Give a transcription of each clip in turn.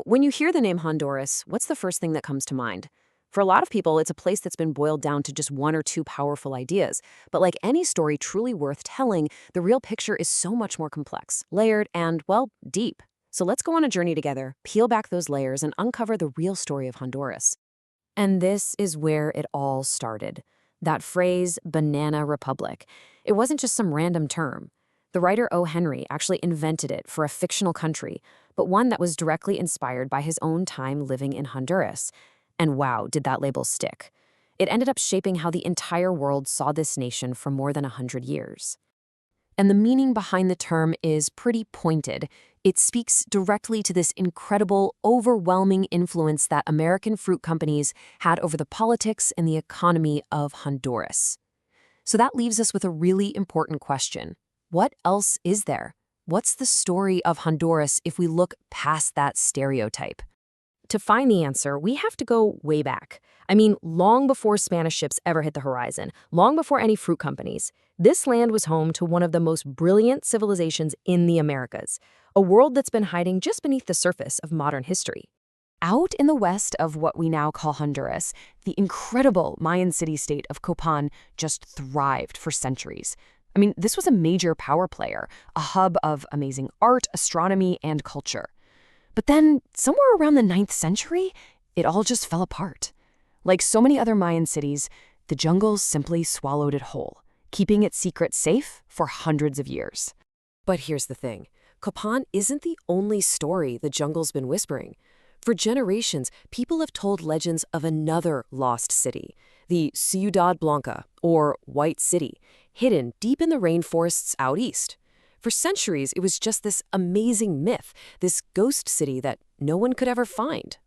When you hear the name Honduras, what's the first thing that comes to mind? For a lot of people, it's a place that's been boiled down to just one or two powerful ideas. But like any story truly worth telling, the real picture is so much more complex, layered, and, well, deep. So let's go on a journey together, peel back those layers, and uncover the real story of Honduras. And this is where it all started. That phrase, banana republic. It wasn't just some random term. The writer O. Henry actually invented it for a fictional country, but one that was directly inspired by his own time living in Honduras. And wow, did that label stick. It ended up shaping how the entire world saw this nation for more than 100 years. And the meaning behind the term is pretty pointed. It speaks directly to this incredible, overwhelming influence that American fruit companies had over the politics and the economy of Honduras. So that leaves us with a really important question. What else is there? What's the story of Honduras if we look past that stereotype? To find the answer, we have to go way back. I mean, long before Spanish ships ever hit the horizon, long before any fruit companies, this land was home to one of the most brilliant civilizations in the Americas, a world that's been hiding just beneath the surface of modern history. Out in the west of what we now call Honduras, the incredible Mayan city-state of Copan just thrived for centuries. I mean, this was a major power player, a hub of amazing art, astronomy, and culture. But then, somewhere around the 9th century, it all just fell apart. Like so many other Mayan cities, the jungles simply swallowed it whole, keeping its secret safe for hundreds of years. But here's the thing. Copan isn't the only story the jungle's been whispering. For generations, people have told legends of another lost city, the Ciudad Blanca, or White City, hidden deep in the rainforests out east. For centuries, it was just this amazing myth, this ghost city that no one could ever find.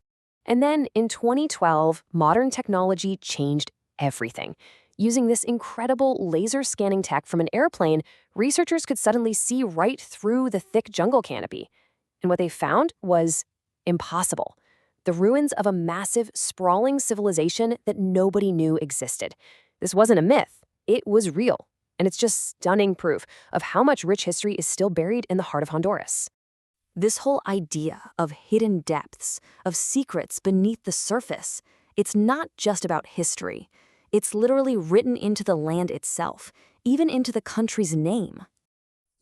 And then in 2012, modern technology changed everything. Using this incredible laser scanning tech from an airplane, researchers could suddenly see right through the thick jungle canopy. And what they found was impossible. The ruins of a massive, sprawling civilization that nobody knew existed. This wasn't a myth. It was real. And it's just stunning proof of how much rich history is still buried in the heart of Honduras. This whole idea of hidden depths, of secrets beneath the surface, it's not just about history. It's literally written into the land itself, even into the country's name.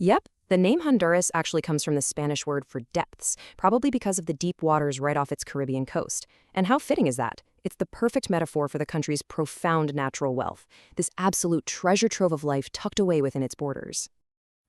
Yep, the name Honduras actually comes from the Spanish word for depths, probably because of the deep waters right off its Caribbean coast. And how fitting is that? It's the perfect metaphor for the country's profound natural wealth, this absolute treasure trove of life tucked away within its borders.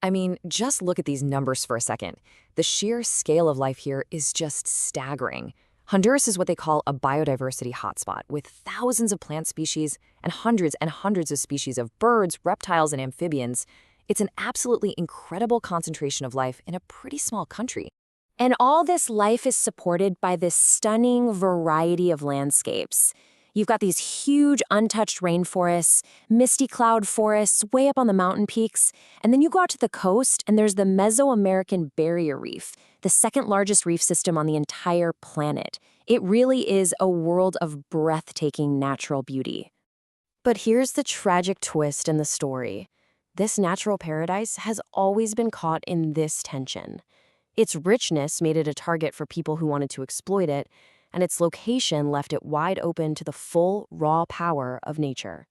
I mean, just look at these numbers for a second. The sheer scale of life here is just staggering. Honduras is what they call a biodiversity hotspot, with thousands of plant species and hundreds of species of birds, reptiles, and amphibians. It's an absolutely incredible concentration of life in a pretty small country. And all this life is supported by this stunning variety of landscapes. You've got these huge untouched rainforests, misty cloud forests way up on the mountain peaks, and then you go out to the coast and there's the Mesoamerican Barrier Reef, the second largest reef system on the entire planet. It really is a world of breathtaking natural beauty. But here's the tragic twist in the story. This natural paradise has always been caught in this tension. Its richness made it a target for people who wanted to exploit it, and its location left it wide open to the full, raw power of nature.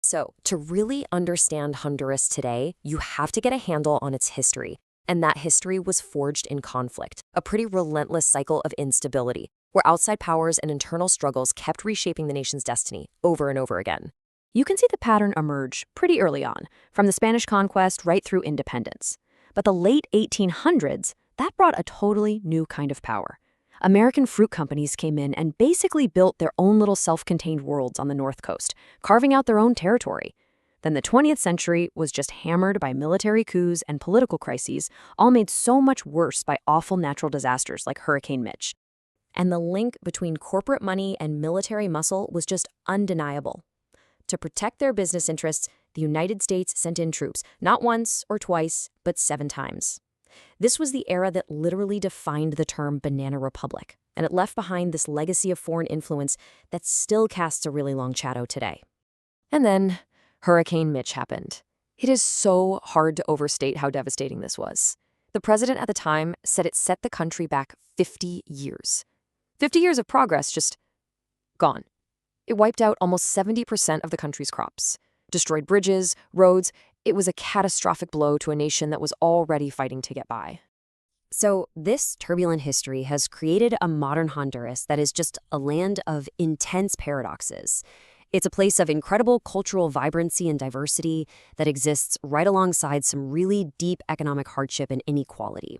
So, to really understand Honduras today, you have to get a handle on its history. And that history was forged in conflict, a pretty relentless cycle of instability, where outside powers and internal struggles kept reshaping the nation's destiny over and over again. You can see the pattern emerge pretty early on, from the Spanish conquest right through independence. But the late 1800s, that brought a totally new kind of power. American fruit companies came in and basically built their own little self-contained worlds on the North Coast, carving out their own territory. Then the 20th century was just hammered by military coups and political crises, all made so much worse by awful natural disasters like Hurricane Mitch. And the link between corporate money and military muscle was just undeniable. To protect their business interests, the United States sent in troops, not once or twice, but 7 times. This was the era that literally defined the term banana republic, and it left behind this legacy of foreign influence that still casts a really long shadow today. And then Hurricane Mitch happened. It is so hard to overstate how devastating this was. The president at the time said it set the country back 50 years. 50 years of progress just gone. It wiped out almost 70% of the country's crops, destroyed bridges, roads. It was a catastrophic blow to a nation that was already fighting to get by. So this turbulent history has created a modern Honduras that is just a land of intense paradoxes. It's a place of incredible cultural vibrancy and diversity that exists right alongside some really deep economic hardship and inequality.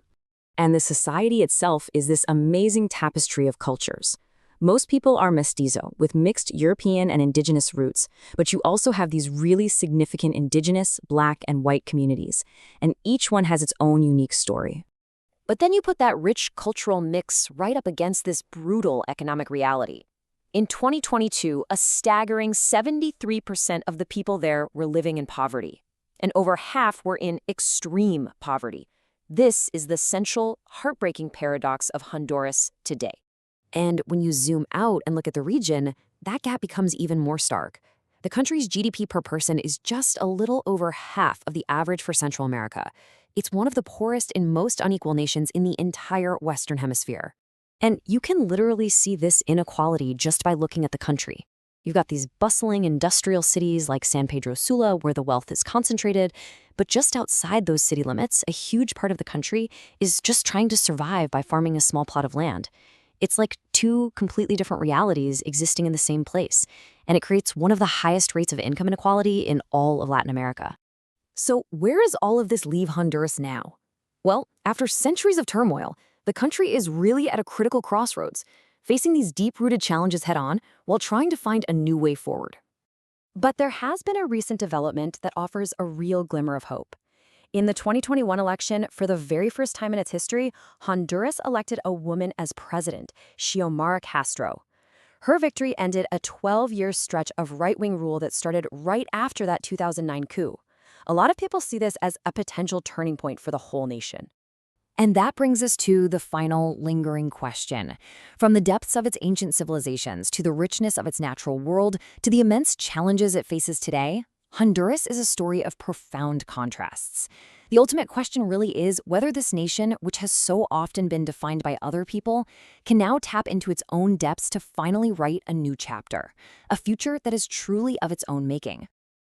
And the society itself is this amazing tapestry of cultures. Most people are mestizo, with mixed European and indigenous roots, but you also have these really significant indigenous, Black, and white communities, and each one has its own unique story. But then you put that rich cultural mix right up against this brutal economic reality. In 2022, a staggering 73% of the people there were living in poverty, and over half were in extreme poverty. This is the central, heartbreaking paradox of Honduras today. And when you zoom out and look at the region, that gap becomes even more stark. The country's GDP per person is just a little over half of the average for Central America. It's one of the poorest and most unequal nations in the entire Western Hemisphere. And you can literally see this inequality just by looking at the country. You've got these bustling industrial cities like San Pedro Sula, where the wealth is concentrated, but just outside those city limits, a huge part of the country is just trying to survive by farming a small plot of land. It's like two completely different realities existing in the same place, and it creates one of the highest rates of income inequality in all of Latin America. So where does all of this leave Honduras now? Well, after centuries of turmoil, the country is really at a critical crossroads, facing these deep-rooted challenges head-on while trying to find a new way forward. But there has been a recent development that offers a real glimmer of hope. In the 2021 election, for the very first time in its history, Honduras elected a woman as president, Xiomara Castro. Her victory ended a 12-year stretch of right-wing rule that started right after that 2009 coup. A lot of people see this as a potential turning point for the whole nation. And that brings us to the final lingering question. From the depths of its ancient civilizations to the richness of its natural world to the immense challenges it faces today, Honduras is a story of profound contrasts. The ultimate question really is whether this nation, which has so often been defined by other people, can now tap into its own depths to finally write a new chapter, a future that is truly of its own making.